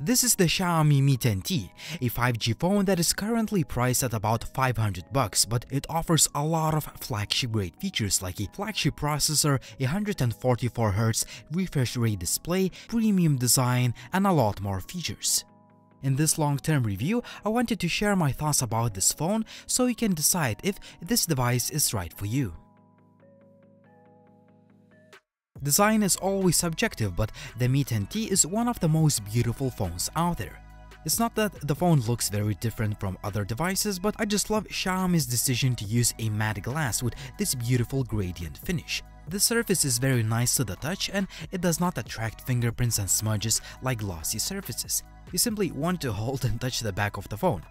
This is the Xiaomi Mi 10T, a 5G phone that is currently priced at about $500, but it offers a lot of flagship-grade features like a flagship processor, a 144Hz refresh rate display, premium design, and a lot more features. In this long-term review, I wanted to share my thoughts about this phone so you can decide if this device is right for you. Design is always subjective, but the Mi 10T is one of the most beautiful phones out there. It's not that the phone looks very different from other devices, but I just love Xiaomi's decision to use a matte glass with this beautiful gradient finish. The surface is very nice to the touch and it does not attract fingerprints and smudges like glossy surfaces. You simply want to hold and touch the back of the phone.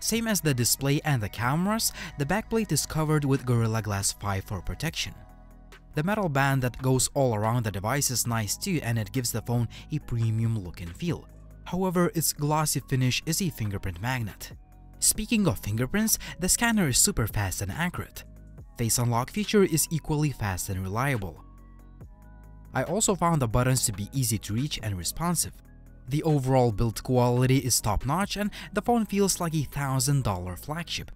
Same as the display and the cameras, the backplate is covered with Gorilla Glass 5 for protection. The metal band that goes all around the device is nice too, and it gives the phone a premium look and feel. However, its glossy finish is a fingerprint magnet. Speaking of fingerprints, the scanner is super fast and accurate. Face unlock feature is equally fast and reliable. I also found the buttons to be easy to reach and responsive. The overall build quality is top-notch and the phone feels like a $1,000 flagship.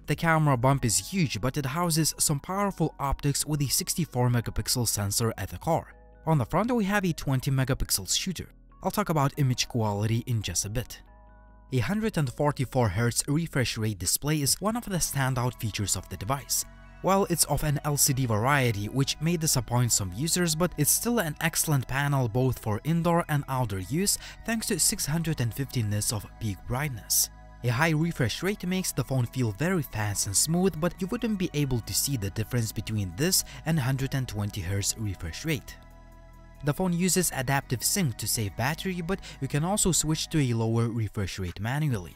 The camera bump is huge, but it houses some powerful optics with a 64-megapixel sensor at the core. On the front, we have a 20-megapixel shooter. I'll talk about image quality in just a bit. A 144Hz refresh rate display is one of the standout features of the device. While it's of an LCD variety, which may disappoint some users, but it's still an excellent panel both for indoor and outdoor use thanks to 650 nits of peak brightness. A high refresh rate makes the phone feel very fast and smooth, but you wouldn't be able to see the difference between this and 120Hz refresh rate. The phone uses adaptive sync to save battery, but you can also switch to a lower refresh rate manually.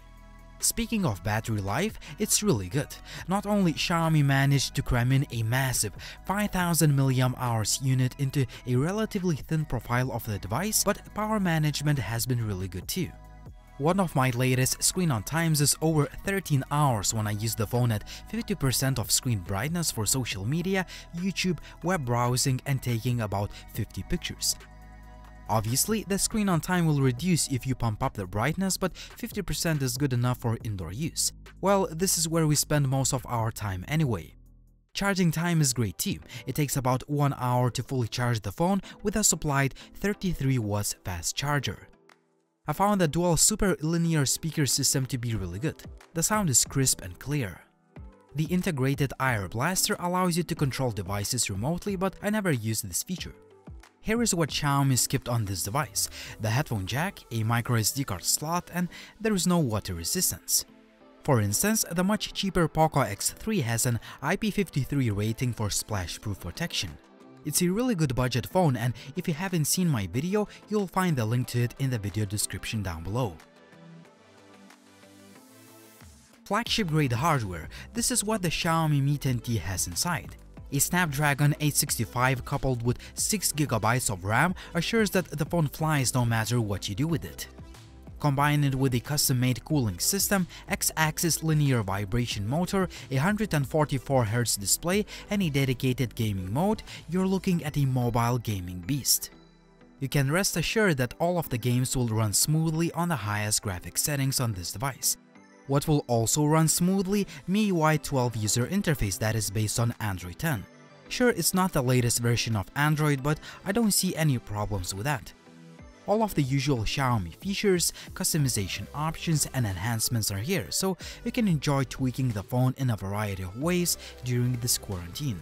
Speaking of battery life, it's really good. Not only Xiaomi managed to cram in a massive 5000 mAh unit into a relatively thin profile of the device, but power management has been really good too. One of my latest screen on times is over 13 hours when I use the phone at 50% of screen brightness for social media, YouTube, web browsing, and taking about 50 pictures. Obviously, the screen on time will reduce if you pump up the brightness, but 50% is good enough for indoor use. Well, this is where we spend most of our time anyway. Charging time is great too. It takes about 1 hour to fully charge the phone with a supplied 33 watts fast charger. I found the dual super linear speaker system to be really good. The sound is crisp and clear. The integrated IR blaster allows you to control devices remotely, but I never used this feature. Here is what Xiaomi skipped on this device: the headphone jack, a microSD card slot, and there is no water resistance. For instance, the much cheaper Poco X3 has an IP53 rating for splash-proof protection. It's a really good budget phone, and if you haven't seen my video, you'll find the link to it in the video description down below. Flagship-grade hardware. This is what the Xiaomi Mi 10T has inside. A Snapdragon 865 coupled with 6GB of RAM assures that the phone flies no matter what you do with it. Combine it with a custom-made cooling system, X-axis linear vibration motor, a 144Hz display, and a dedicated gaming mode, you're looking at a mobile gaming beast. You can rest assured that all of the games will run smoothly on the highest graphics settings on this device. What will also run smoothly? MIUI 12 user interface that is based on Android 10. Sure, it's not the latest version of Android, but I don't see any problems with that. All of the usual Xiaomi features, customization options, and enhancements are here, so you can enjoy tweaking the phone in a variety of ways during this quarantine.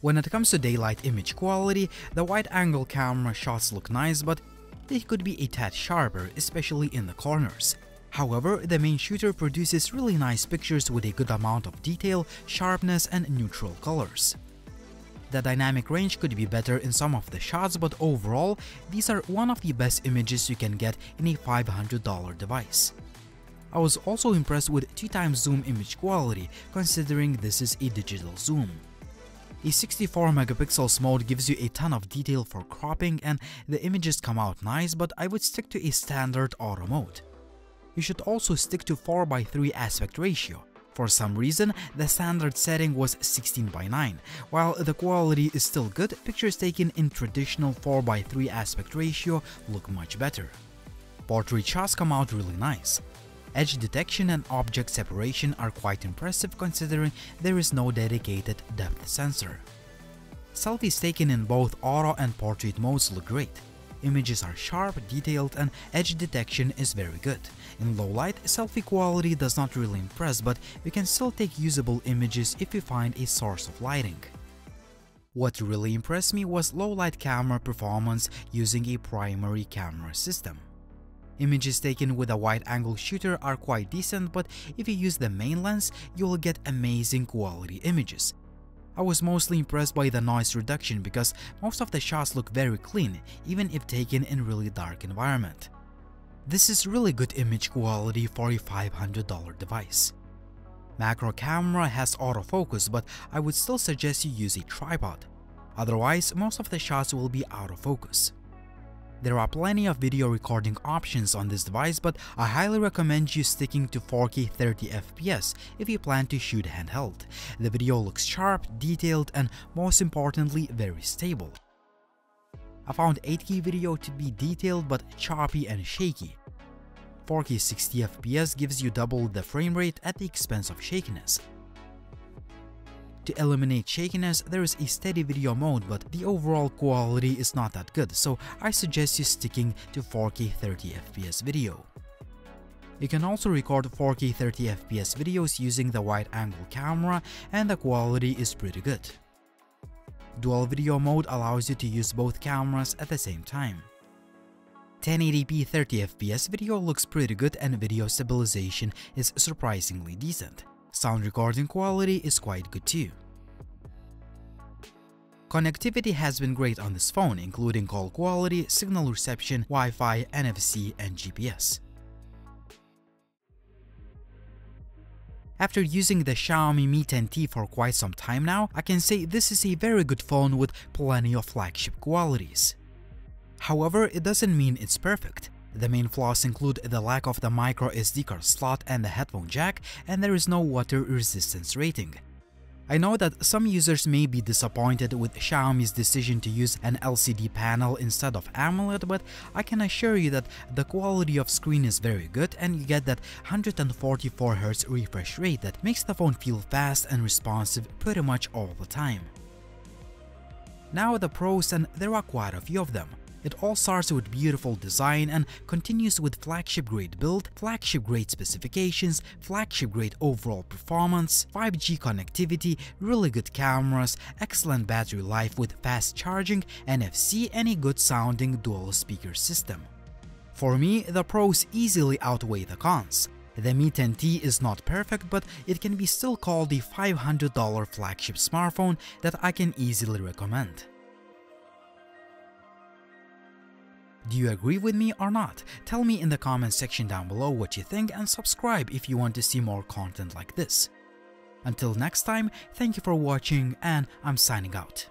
When it comes to daylight image quality, the wide-angle camera shots look nice, but they could be a tad sharper, especially in the corners. However, the main shooter produces really nice pictures with a good amount of detail, sharpness, and neutral colors. The dynamic range could be better in some of the shots, but overall, these are one of the best images you can get in a $500 device. I was also impressed with 2x zoom image quality, considering this is a digital zoom. A 64-megapixels mode gives you a ton of detail for cropping and the images come out nice, but I would stick to a standard auto mode. You should also stick to 4:3 aspect ratio. For some reason, the standard setting was 16:9. While the quality is still good, pictures taken in traditional 4:3 aspect ratio look much better. Portrait shots come out really nice. Edge detection and object separation are quite impressive considering there is no dedicated depth sensor. Selfies taken in both auto and portrait modes look great. Images are sharp, detailed, and edge detection is very good. In low light, selfie quality does not really impress, but you can still take usable images if you find a source of lighting. What really impressed me was low light camera performance using a primary camera system. Images taken with a wide-angle shooter are quite decent, but if you use the main lens, you will get amazing quality images. I was mostly impressed by the noise reduction because most of the shots look very clean, even if taken in really dark environment. This is really good image quality for a $500 device. Macro camera has autofocus, but I would still suggest you use a tripod. Otherwise, most of the shots will be out of focus. There are plenty of video recording options on this device, but I highly recommend you sticking to 4K 30 FPS if you plan to shoot handheld. The video looks sharp, detailed, and most importantly, very stable. I found 8K video to be detailed but choppy and shaky. 4K 60 FPS gives you double the frame rate at the expense of shakiness. To eliminate shakiness, there is a steady video mode, but the overall quality is not that good, so I suggest you sticking to 4K 30 FPS video. You can also record 4K 30 FPS videos using the wide-angle camera, and the quality is pretty good. Dual video mode allows you to use both cameras at the same time. 1080p 30 FPS video looks pretty good and video stabilization is surprisingly decent. Sound recording quality is quite good too. Connectivity has been great on this phone, including call quality, signal reception, Wi-Fi, NFC, and GPS. After using the Xiaomi Mi 10T for quite some time now, I can say this is a very good phone with plenty of flagship qualities. However, it doesn't mean it's perfect. The main flaws include the lack of the micro SD card slot and the headphone jack, and there is no water resistance rating. I know that some users may be disappointed with Xiaomi's decision to use an LCD panel instead of AMOLED, but I can assure you that the quality of screen is very good and you get that 144Hz refresh rate that makes the phone feel fast and responsive pretty much all the time. Now the pros, and there are quite a few of them. It all starts with beautiful design and continues with flagship-grade build, flagship-grade specifications, flagship-grade overall performance, 5G connectivity, really good cameras, excellent battery life with fast charging, NFC, and a good-sounding dual-speaker system. For me, the pros easily outweigh the cons. The Mi 10T is not perfect, but it can be still called a $500 flagship smartphone that I can easily recommend. Do you agree with me or not? Tell me in the comment section down below what you think and subscribe if you want to see more content like this. Until next time, thank you for watching and I'm signing out.